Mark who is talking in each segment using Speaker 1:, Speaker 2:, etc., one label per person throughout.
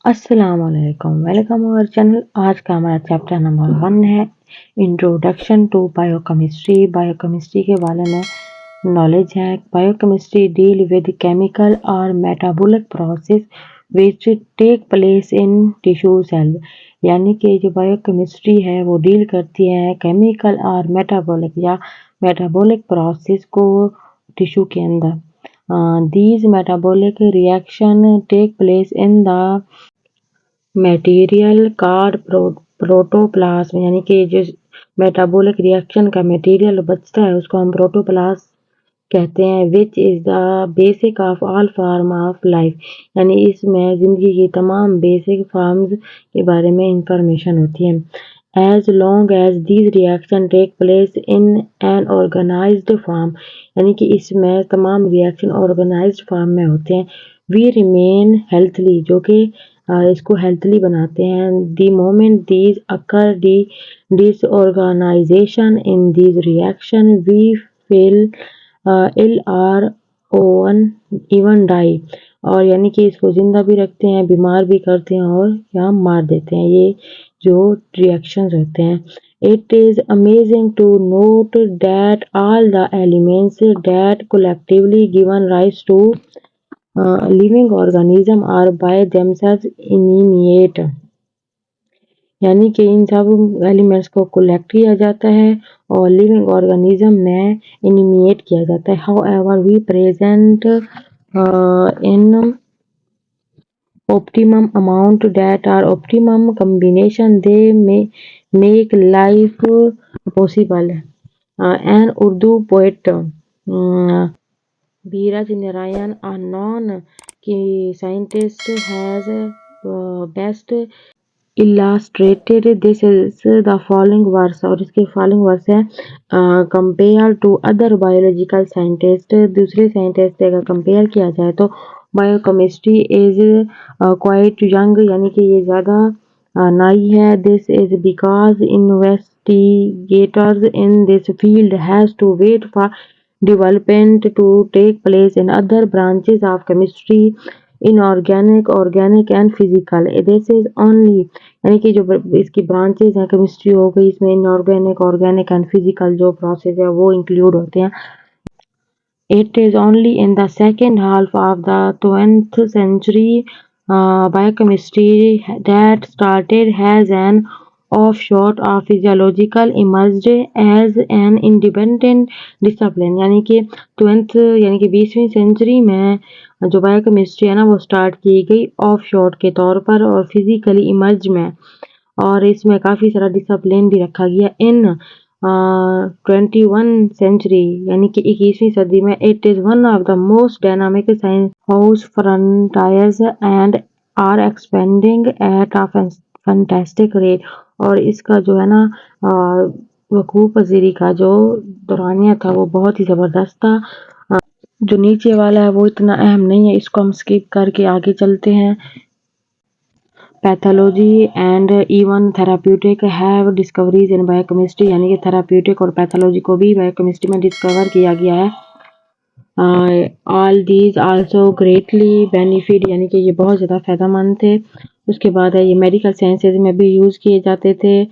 Speaker 1: अस्सलामुअलैकुम, welcome our channel. आज का हमारा चैप्टर नंबर 1 है इंट्रोडक्शन टू बायोकेमिस्ट्री। बायोकेमिस्ट्री के बारे में नॉलेज है। बायोकेमिस्ट्री डील विद केमिकल और metabolic process which take place in tissue cell. यानी कि जो बायोकेमिस्ट्री है वो डील करती है केमिकल और मेटाबॉलिक प्रोसेस को टिश्यू के अंदर। These metabolic reaction take place in the material card protoplasm. यानी कि जो मेटाबॉलिक रिएक्शन का मटेरियल बचता है उसको हम प्रोटोप्लाज्म कहते हैं। Which is the basic of all form of life. यानी इसमें ज़िंदगी की तमाम बेसिक फॉर्म्स के बारे में इंफॉर्मेशन होती है। As long as these reaction take place in an organised form. यानी कि इसमें तमाम रिएक्शन ऑर्गेनाइज्ड फॉर्म में होते हैं। वी रिमेन हेल्थली, जो कि इसको हेल्थली बनाते हैं। The moment these occur disorganization in these reaction we feel ill or oven even die. और यानी कि इसको जिंदा भी रखते हैं, बीमार भी करते हैं और या मार देते हैं, ये जो रिएक्शंस होते हैं। It is amazing to note that all the elements that collectively given rise to living organism are by themselves inanimate। यानी कि इन सब एलिमेंट्स को कलेक्ट किया जाता है और लिविंग ऑर्गेनिज्म में इनिमिएट किया जाता है। However we present in optimum amount that are optimum combination they may make life possible। An Urdu poet Biraj Narayan, a non-scientist, has best illustrated this is the following verse। और इसके following verse है compare to other biological scientist. दूसरे scientist से अगर compare किया जाए तो biochemistry is quite young, यानी कि ये ज़्यादा नई है। This is because investigators in this field has to wait for development to take place in other branches of chemistry, inorganic, organic and physical। This is only, यानी कि जो इसकी ब्रांचेज हैं केमिस्ट्री हो गई, इसमें इनऑर्गेनिक, ऑर्गेनिक एंड फिजिकल जो process है वो इंक्लूड होते हैं। It is only in the second half of the 20th century biochemistry that started as an offshoot of physiological emerged as an independent discipline। यानी कि 20वीं सेंचुरी में जो biochemistry है ना वो स्टार्ट की गई ऑफशोट के तौर पर और फिजिकली इमर्ज में, और इसमें काफ़ी सारा डिसिप्लिन भी रखा गया। इन 21 सेंचुरी यानी कि 21वीं सदी में it is one of the most dynamic science house frontiers and are expanding at a fantastic rate. और इसका जो है ना वकूफ़ पजीरी का जो दौरानिया था वो बहुत ही ज़बरदस्त था। जो नीचे वाला है वो इतना अहम नहीं है, इसको हम स्किप करके आगे चलते हैं। Pathology and even therapeutic have discoveries in biochemistry. यानी कि थेराप्यूटिक और पैथोलॉजी को भी बायोकेमिस्ट्री में डिस्कवर किया गया है। All these also greatly benefit, यानी कि ये बहुत ज़्यादा फ़ायदेमंद थे। उसके बाद है ये मेडिकल साइंसेज में भी यूज़ किए जाते थे।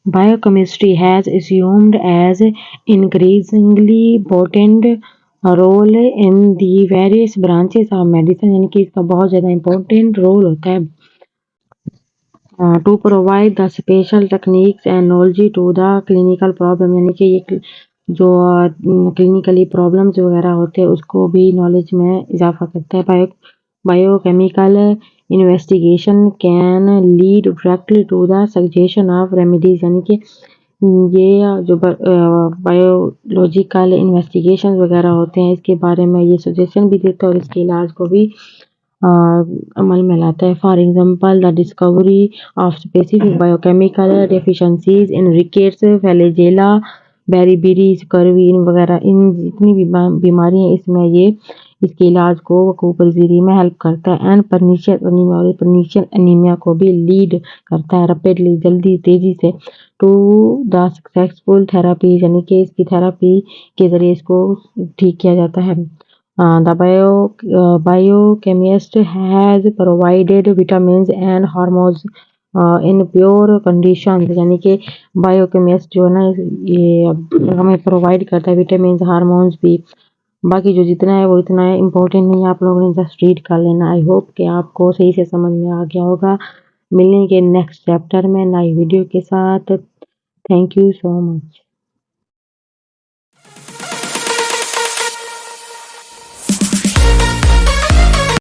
Speaker 1: Biochemistry has assumed as increasingly important role in the various branches of medicine. यानी कि इसका बहुत ज़्यादा इम्पोर्टेंट रोल होता है to provide the special techniques and knowledge to the clinical problem. यानी कि ये जो क्लिनिकली प्रॉब्लम्स वगैरह होते हैं उसको भी नॉलेज में इजाफा करता है। Biochemical investigation can lead directly to the suggestion of remedies. यानी कि ये जो बायोलॉजिकल इन्वेस्टिगेशन वगैरह होते हैं इसके बारे में ये सजेशन भी देता है और इसके इलाज को भी अमल में लाता है। For example the discovery of specific biochemical deficiencies in rickets, flagella, beriberi, scurvy वगैरह, इन जितनी भी बीमारियां इसमें ये इसके इलाज को वकूफ़ पजीरी में हेल्प करता है। एंड पर्निशियल एनीमिया, और पर्निशियल एनीमिया को भी लीड करता है रैपिडली, जल्दी तेजी से टू द सक्सेसफुल थेरापी। यानी कि इसकी थेरापी के ज़रिए इसको ठीक किया जाता है। The biochemist has provided vitamins and hormones in pure conditions, यानी कि बायोकेमिस्ट जो है ना ये हमें प्रोवाइड करता है विटामिन हार्मोन्स भी। बाकी जो जितना है वो इतना है इम्पोर्टेंट नहीं है, आप लोगों ने जस्ट रीड कर लेना। आई होप कि आपको सही से समझ में आ गया होगा। मिलेंगे नेक्स्ट चैप्टर में नई वीडियो के साथ। Thank you so much.